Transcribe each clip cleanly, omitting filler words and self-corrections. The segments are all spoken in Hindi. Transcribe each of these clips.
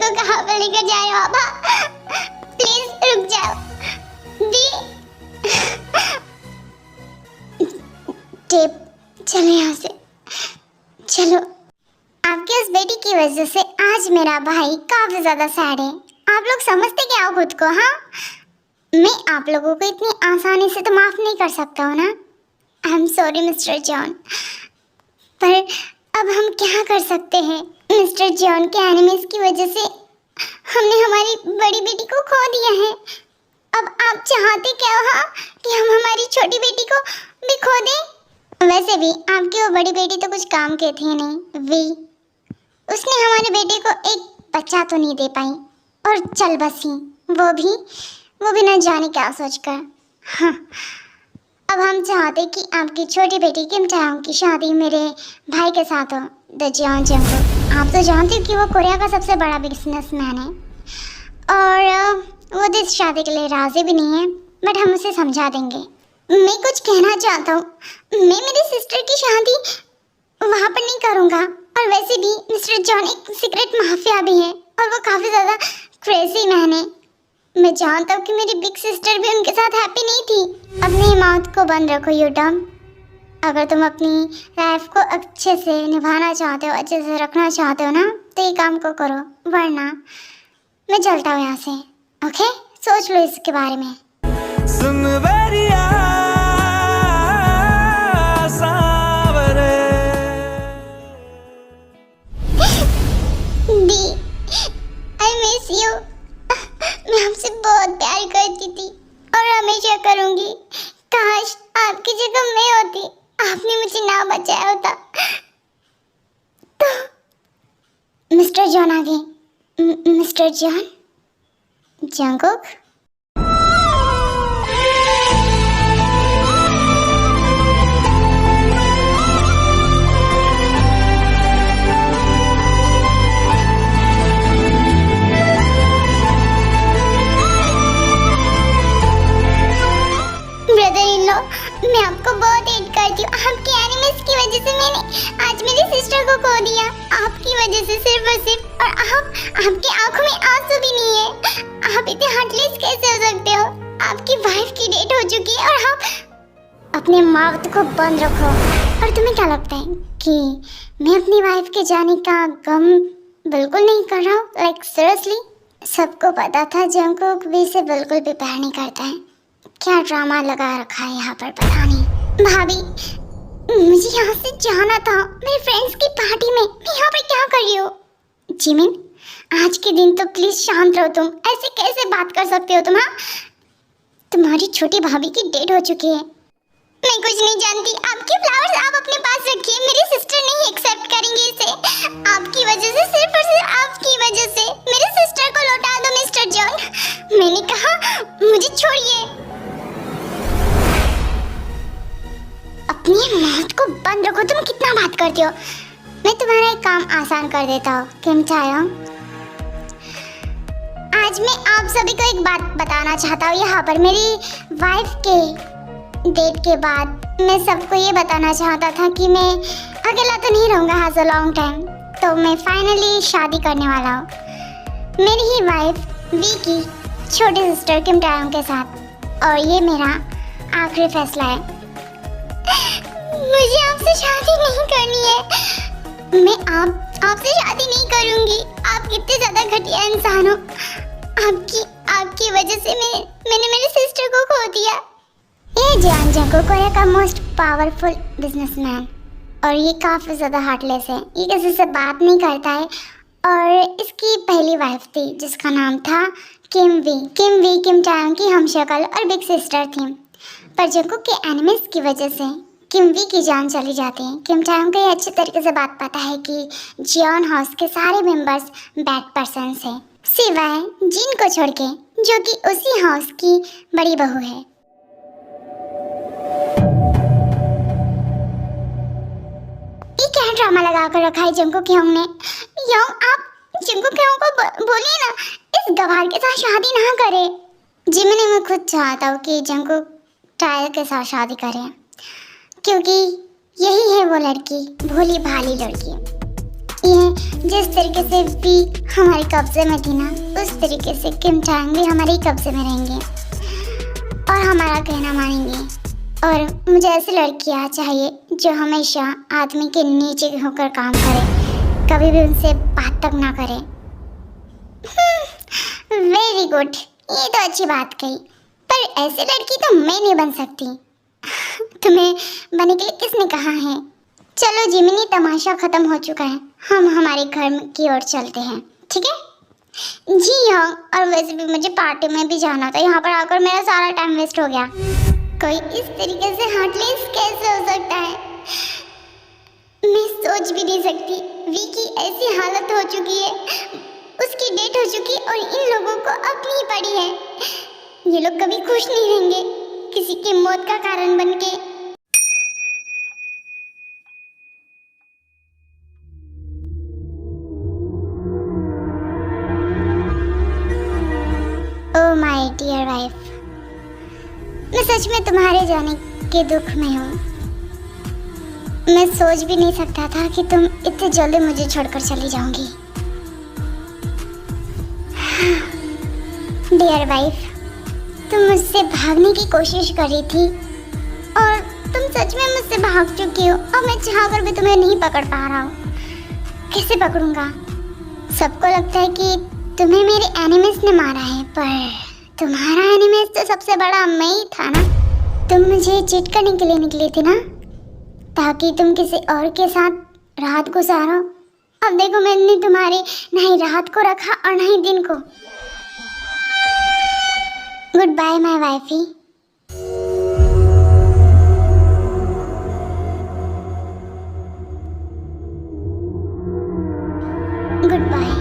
को कहाँ पर लेकर जा रहे हो आबा? प्लीज रुक जाओ। दी टेप, चलो यहाँ से चलो। आपके उस बेटी की वजह से आज मेरा भाई काफी ज्यादा सैड है। आप लोग समझते क्या हो खुद को? हाँ, मैं आप लोगों को इतनी आसानी से तो माफ नहीं कर सकता हूँ ना। I am sorry mister John, पर अब हम क्या कर सकते हैं? मिस्टर जॉन के एनिमीज की वजह से हमने हमारी बड़ी बेटी को खो दिया है। अब आप चाहते क्या हो हाँ, कि हम हमारी छोटी बेटी को भी खो दें? वैसे भी आपकी वो बड़ी बेटी तो कुछ काम की थी नहीं। वी उसने हमारे बेटे को एक बच्चा तो नहीं दे पाई, और चल बसी वो भी न जाने क्या सोचकर। हाँ, अब हम चाहते कि आपकी छोटी बेटी किम चायोंग की शादी मेरे भाई के साथ हो, द जियोन जंगकुक। आप तो जानते हो कि वो कोरिया का सबसे बड़ा बिजनेसमैन है, और वो इस शादी के लिए राजी भी नहीं है, बट हम उसे समझा देंगे। मैं कुछ कहना चाहता हूँ, मैं मेरी सिस्टर की शादी वहाँ पर नहीं करूँगा, और वैसे भी मिस्टर जॉन एक सीक्रेट माफिया भी है, और वो काफ़ी ज़्यादा क्रेजी मैन है। मैं जानता हूँ कि मेरी बिग सिस्टर भी उनके साथ हैप्पी नहीं थी। अपनी माउथ को बंद रखो यू डम। अगर तुम अपनी लाइफ को अच्छे से निभाना चाहते हो, अच्छे से रखना चाहते हो ना, तो ये काम को करो, वरना मैं चलता हूँ यहाँ से। ओके, सोच लो इसके बारे में। दी, आई मिस यू। मैं आपसे बहुत प्यार करती थी और हमेशा करूंगी। काश आपकी जगह मैं होती, आपने मुझे ना बचाया होता तो। मिस्टर जॉन आ गए। Mister John Jungkook. मैं आपको बहुत हेट करती हूँ। आपके एनिमीज की वजह से मैंने आज मेरी सिस्टर को खो दिया। आपकी वजह से सिर्फ और सिर्फ, और आपकी आंखों में आंसू भी नहीं है। आप इतने हार्टलेस कैसे हो सकते हो? आपकी वाइफ की डेट हो चुकी है और आप अपने माउथ को बंद रखो। और तुम्हें क्या लगता है कि मैं अपनी वाइफ के जाने का गम बिल्कुल नहीं कर रहा हूँ? लाइक सीरियसली, सबको पता था जंगकुक भी इसे बिल्कुल भी प्यार नहीं करता है। क्या ड्रामा लगा रखा है यहाँ पर, पता नहीं। भाभी, मुझे यहाँ से जाना था मेरे फ्रेंड्स की पार्टी में। मैं यहाँ पर क्या कर रही हूँ? जिमिन, आज के दिन तो प्लीज शांत रहो। तुम ऐसे कैसे बात कर सकते हो? तुम हाँ, तुम्हारी छोटी भाभी की डेट हो चुकी है। मैं कुछ नहीं जानती। आपके फ्लावर्स आप अपने पास रखिए। मेरी सिस्टर नहीं एक्सेप्ट करेंगे इसे। आपकी वजह से, सिर्फ और सिर्फ आपकी वजह से मेरी सिस्टर को लौटा दो मिस्टर जॉन। मैंने कहा मुझे छोड़िए। अपनी मौत को बंद रखो। तुम कितना बात करती हो? मैं तुम्हारा एक काम आसान कर देता हूँ। किम चायोंग, आज मैं आप सभी को एक बात बताना चाहता हूँ। यहाँ पर मेरी वाइफ के डेट के बाद मैं सबको ये बताना चाहता था कि मैं अकेला तो नहीं रहूँगा एज अ लॉन्ग टाइम। तो मैं फाइनली शादी करने वाला हूँ मेरी ही वाइफ वी की छोटी सिस्टर किम चायोंग के साथ, और ये मेरा आखिरी फैसला है। मुझे आपसे शादी नहीं करनी है। मैं आपसे शादी नहीं करूंगी। आप कितने ज्यादा घटिया इंसान हो। आपकी वजह से मैंने मेरी सिस्टर को खो दिया। ये जियोन जंगकुक कोरिया का मोस्ट पावरफुल बिजनेसमैन, और ये काफी ज्यादा हार्टलेस है। ये किसी से बात नहीं करता है, और इसकी पहली वाइफ थी जिसका नाम था किम किम चायोंग की हमशक्ल और बिग सिस्टर थी। पर जंगकुक के एनिमीज की वजह से किम वी की जान चली जाती है। किम चायोंग को ये अच्छी तरीके से बात पता है कि जियोन हाउस के सारे मेंबर्स बैड पर्सन हैं, सिवाय जिन को छोड़ के, जो कि उसी हाउस की बड़ी बहू है। ये क्या ड्रामा लगा कर रखा है जंगकुक ने? आप जंगकुक को बोलिए ना इस गवार के साथ शादी ना करे। जिमिन, मैं खुद चाहता हूँ कि जंगकुक टायल के साथ शादी करे, क्योंकि यही है वो लड़की, भोली भाली लड़की। ये जिस तरीके से वी हमारे कब्जे में थी ना, उस तरीके से किम चांग भी हमारे कब्जे में रहेंगे और हमारा कहना मानेंगे। और मुझे ऐसी लड़कियाँ चाहिए जो हमेशा आदमी के नीचे होकर काम करे, कभी भी उनसे बात तक ना करे। वेरी गुड, ये तो अच्छी बात कही, पर ऐसी लड़की तो मैं नहीं बन सकती। तुम्हें बनने के लिए किसने कहा है? चलो जिमिनी, तमाशा खत्म हो चुका है, हम हमारे घर की ओर चलते हैं, ठीक है? जी हाँ, और वैसे भी मुझे पार्टी में भी जाना था, यहाँ पर आकर मेरा सारा टाइम वेस्ट हो गया। कोई इस तरीके से हार्टलेस कैसे हो सकता है? मैं सोच भी नहीं सकती। वी की ऐसी हालत हो चुकी है, उसकी डेट हो चुकी और इन लोगों को अपनी ही पड़ी है। ये लोग कभी खुश नहीं रहेंगे किसी की मौत का कारण बनके। ओह माय डियर वाइफ, मैं सच में तुम्हारे जाने के दुख में हूँ। मैं सोच भी नहीं सकता था कि तुम इतने जल्दी मुझे छोड़कर चली जाओगी। डियर वाइफ, तुम मुझसे भागने की कोशिश कर रही थी और तुम सच में मुझसे भाग चुकी हो और मैं चाहकर भी तुम्हें नहीं पकड़ पा रहा हूँ। कैसे पकड़ूंगा? सबको लगता है कि तुम्हें मेरे एनिमीज ने मारा है, पर तुम्हारा एनिमीज तो सबसे बड़ा मैं ही था ना। तुम मुझे चीट करने के लिए निकली थी ना, ताकि तुम किसी और के साथ रात गुजारो। अब देखो, मैंने तुम्हारी नहीं रात को रखा और नहीं दिन को। Good bye my wifey. Good bye.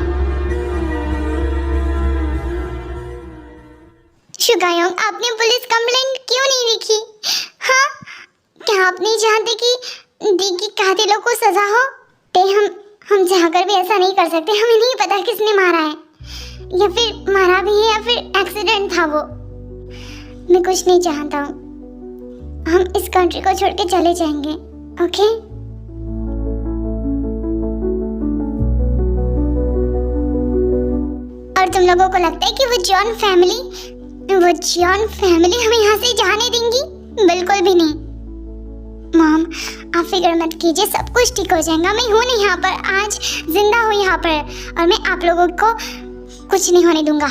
शुगायोंग, आपने पुलिस कंप्लेंट क्यों नहीं लिखी? हाँ, क्या आप नहीं चाहते कि दी की कातिलों को सजा हो? हम चाहकर भी ऐसा नहीं कर सकते। हमें नहीं पता किसने मारा है, या फिर मारा भी है या फिर एक्सीडेंट था वो। मैं कुछ नहीं चाहता हूँ। हम इस कंट्री को छोड़ के चले जाएंगे, ओके? और तुम लोगों को लगता है कि वो जॉन फैमिली हमें यहाँ से जाने देंगी? बिल्कुल भी नहीं। मॉम, आप फिक्र मत कीजिए, सब कुछ ठीक हो जाएगा। मैं हूँ नहीं यहाँ पर, आज जिंदा हूँ यहाँ पर, और मैं आप लोगों को कुछ नहीं होने दूंगा।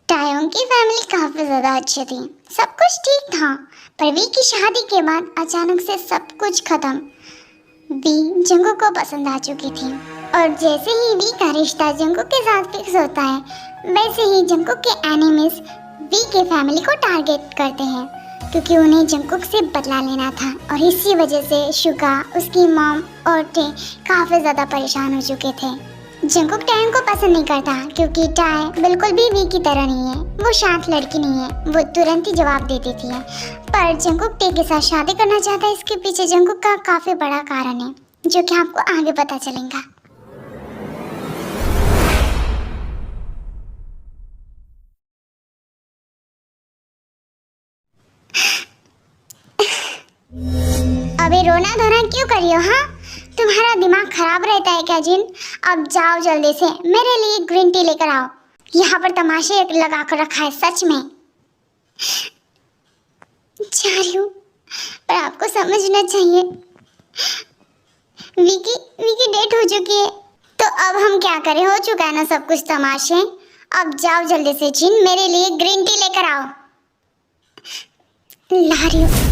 टायोंग की फैमिली काफी ज्यादा अच्छी थी, सब कुछ ठीक था, पर वी की शादी के बाद अचानक से सब कुछ खत्म। वी जंगुक को पसंद आ चुकी थी, और जैसे ही वी का रिश्ता जंगुक के साथ फिक्स होता है, वैसे ही जंगुक के एनिमीज वी के फैमिली को टारगेट करते हैं, क्योंकि उन्हें जंगुक से बदला लेना था। और इसी वजह से शुगा, उसकी मॉम और टे काफी ज्यादा परेशान हो चुके थे। जंगुक टायोंग को पसंद नहीं करता, क्योंकि टाय बिल्कुल भी वी की तरह नहीं है। वो शांत लड़की नहीं है, वो तुरंत ही जवाब दे देती है। पर जंगुक टे के साथ शादी करना चाहता है, इसके पीछे जंगुक का काफी बड़ा कारण है, जो कि आपको आगे पता चलेगा। अबे रोना धोना क्यों करी हो? हाँ, तुम्हारा दिमाग खराब रहता है क्या जिन? अब जाओ जल्दी से, मेरे लिए ग्रीन टी लेकर आओ। यहाँ पर तमाशे लगा कर रखा है, सच में। जा रही हूँ, पर आपको समझना चाहिए, विकी डेट हो चुकी है, तो अब हम क्या करें? हो चुका है ना सब कुछ तमाशे। अब जाओ जल्दी से जिन, मेरे लिए ग्रीन टी लेकर आओ। ला रही हूँ।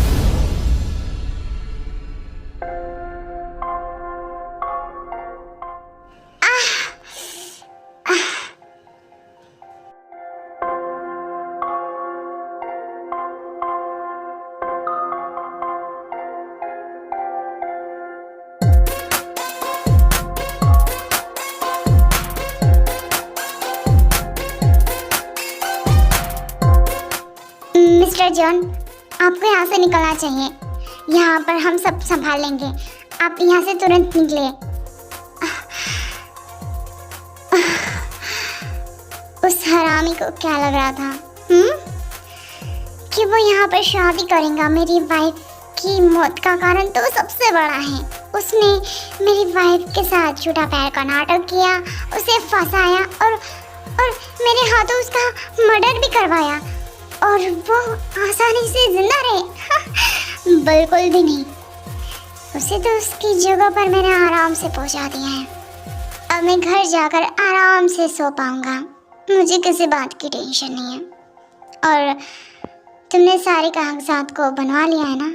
मिस्टर जॉन, आपको यहाँ से निकलना चाहिए। यहाँ पर हम सब संभाल लेंगे, आप यहाँ से तुरंत निकले। उस हरामी को क्या लग रहा था कि वो यहाँ पर शादी करेगा मेरी वाइफ की मौत का कारण तो वो सबसे बड़ा है। उसने मेरी वाइफ के साथ झूठा प्यार का नाटक किया, उसे फंसाया और मेरे हाथों उसका मर्डर भी करवाया, और वो आसानी से जिंदा रहे। बिल्कुल भी नहीं, उसे तो उसकी जगह पर मैंने आराम से पहुंचा दिया है। अब मैं घर जाकर आराम से सो पाऊंगा, मुझे किसी बात की टेंशन नहीं है। और तुमने सारे कागजात को बनवा लिया है ना?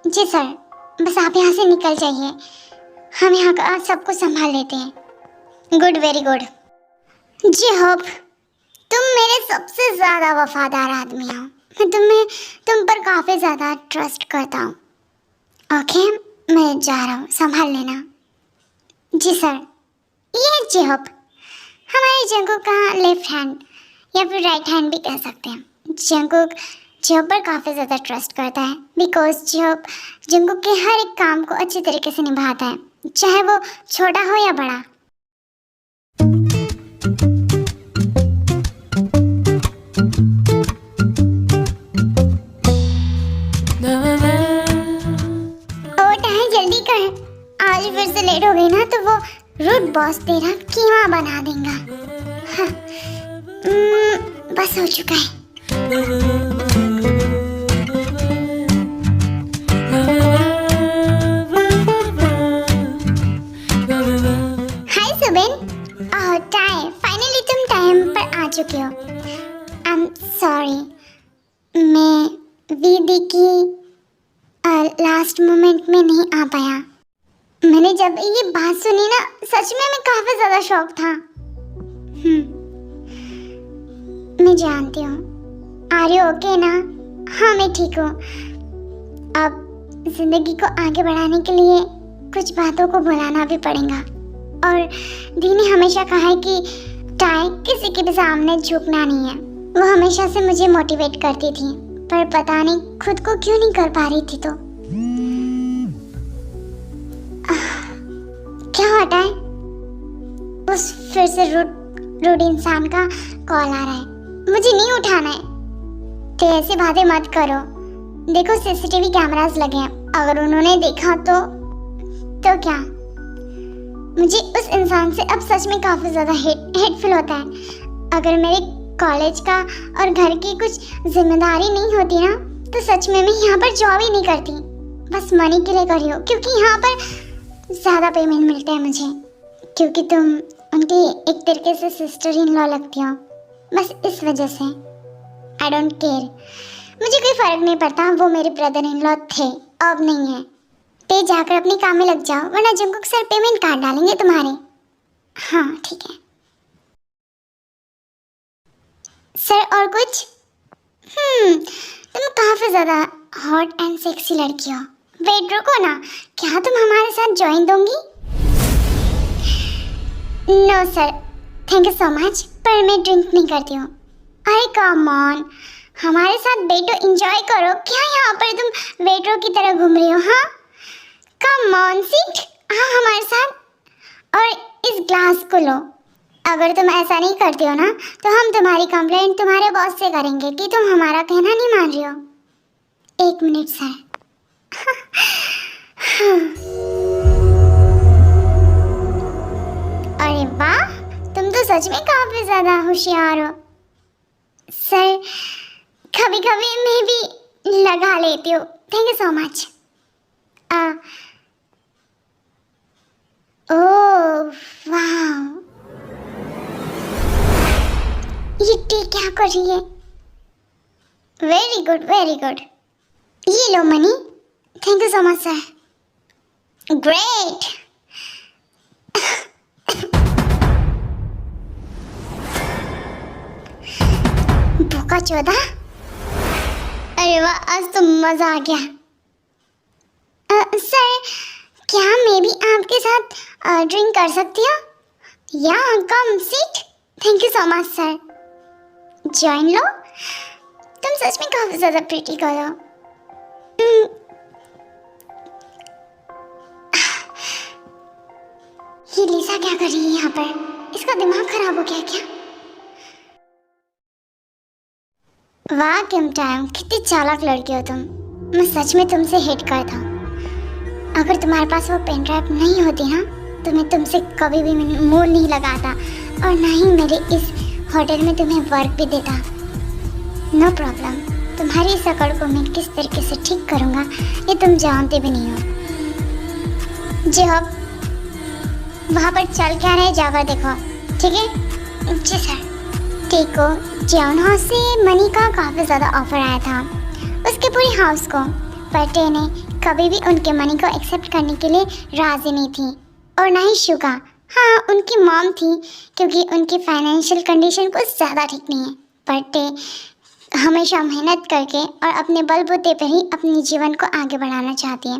जी सर, बस आप यहाँ से निकल जाइए, हम यहाँ का सब कुछ संभाल लेते हैं। Good, very good. जी होप, तुम मेरे सबसे ज़्यादा वफादार आदमी हो। मैं तुम पर काफ़ी ज़्यादा ट्रस्ट करता हूँ। ओके, मैं जा रहा हूँ, संभाल लेना। जी सर। ये जी होप हमारे जंकुक का लेफ्ट हैंड या फिर राइट हैंड भी कह सकते हैं। जंकुक जिहोप पर काफ़ी ज़्यादा ट्रस्ट करता है, बिकॉज जिहोप जंकुक के हर एक काम को अच्छी तरीके से निभाता है, चाहे वो छोटा हो या बड़ा। जल्दी कर, आज फिर से लेट हो गई ना तो वो रूट बॉस तेरा कीमा बना देगा। हाँ, बस हो चुका है। हाय सुबिन, फाइनली तुम टाइम पर आ चुके हो। आई एम सॉरी, मैं दीदी की लास्ट मोमेंट में नहीं आ पाया। मैंने जब ये बात सुनी ना, सच में मैं काफी ज्यादा शॉक था। मैं जानती हूँ। आर यू ओके ना? हाँ, मैं ठीक हूँ। अब जिंदगी को आगे बढ़ाने के लिए कुछ बातों को भुलाना भी पड़ेगा। और दी ने हमेशा कहा है कि टाई किसी के भी सामने झुकना नहीं है। वो हमेशा से मुझे मोटिवेट करती थी, पर पता नहीं खुद को क्यों नहीं कर पा रही थी। तो क्या हटा है? उस फिर से रूड इंसान का कॉल आ रहा है, मुझे नहीं उठाना है। तो ऐसी बातें मत करो। देखो, सीसीटीवी कैमरास लगे हैं, अगर उन्होंने देखा तो क्या? मुझे उस इंसान से अब सच में काफी ज्यादा हेटफुल होता है। अगर मेरे कॉलेज का और घर की कुछ जिम्मेदारी नहीं होती ना, तो सच में मैं यहाँ पर जॉब ही नहीं करती। बस मनी के लिए कर रही हूँ, क्योंकि यहाँ पर ज़्यादा पेमेंट मिलता है मुझे, क्योंकि तुम उनकी एक तरीके से सिस्टर इन लॉ लगती हो। बस इस वजह से आई डोंट केयर, मुझे कोई फ़र्क नहीं पड़ता। वो मेरे ब्रदर इन लॉ थे, अब नहीं है। पे जाकर अपने काम में लग जाओ, वरना जंकुक सर पेमेंट काट डालेंगे तुम्हारे। हाँ ठीक है सर। और कुछ? तुम काफ़ी ज़्यादा हॉट एंड सेक्सी लड़की हो। वेट, रुको ना, क्या तुम हमारे साथ ज्वाइन दोगी? No sir, thank you so much, पर मैं ड्रिंक नहीं करती हूँ। अरे कम ऑन, हमारे साथ बैठो, एंजॉय करो। क्या यहाँ पर तुम वेटरों की तरह घूम रही हो? हाँ, कम ऑन, सीट, हाँ हमारे साथ, और इस ग्लास को लो। अगर तुम ऐसा नहीं करती हो ना, तो हम तुम्हारी कंप्लेंट तुम्हारे बॉस से करेंगे कि तुम हमारा कहना नहीं मान रही हो। 1 मिनट सर। अरे वाह, तुम तो सच में काफी ज्यादा होशियार हो सर। कभी कभी मैं भी लगा लेती हूँ। Thank you so much. Oh वाह, ये टी क्या कर रही है? Very good, very good. ये लो money. Thank you so much sir. Great. भूखा चौधा। अरे वाह, आज तो मजा आ गया। सर, क्या मैं भी आपके साथ ड्रिंक कर सकती हूँ? या come seat. Thank you so much sir. Join लो। तुम सच में काफी ज्यादा प्रीटी करो। ये लिसा क्या कर रही है यहाँ पर? इसका दिमाग खराब हो गया क्या? वाह किम टाइम, कितनी चालाक लड़की हो तुम। मैं सच में तुमसे हेट करता हूँ। अगर तुम्हारे पास वो पेन ड्राइव नहीं होती ना तो मैं तुमसे कभी भी मुंह नहीं लगाता और ना ही मेरे इस होटल में तुम्हें वर्क भी देता। No problem. तुम्हारी इस अकड़ को मैं किस तरीके से ठीक करूँगा ये तुम जानते भी नहीं हो। जी हाँ, वहाँ पर चल क्या रहे जाकर देखो, ठीक है? जी सर। ठीक हो, जॉन हाउस से मनी का काफ़ी ज़्यादा ऑफर आया था उसके पूरी हाउस को, पर टे ने कभी भी उनके मनी को एक्सेप्ट करने के लिए राज़ी नहीं थी और ना ही शुगा। हाँ, उनकी मॉम थी क्योंकि उनकी फाइनेंशियल कंडीशन कुछ ज़्यादा ठीक नहीं है, पर टे हमेशा मेहनत करके और अपने बलबूते पर ही अपने जीवन को आगे बढ़ाना चाहती है।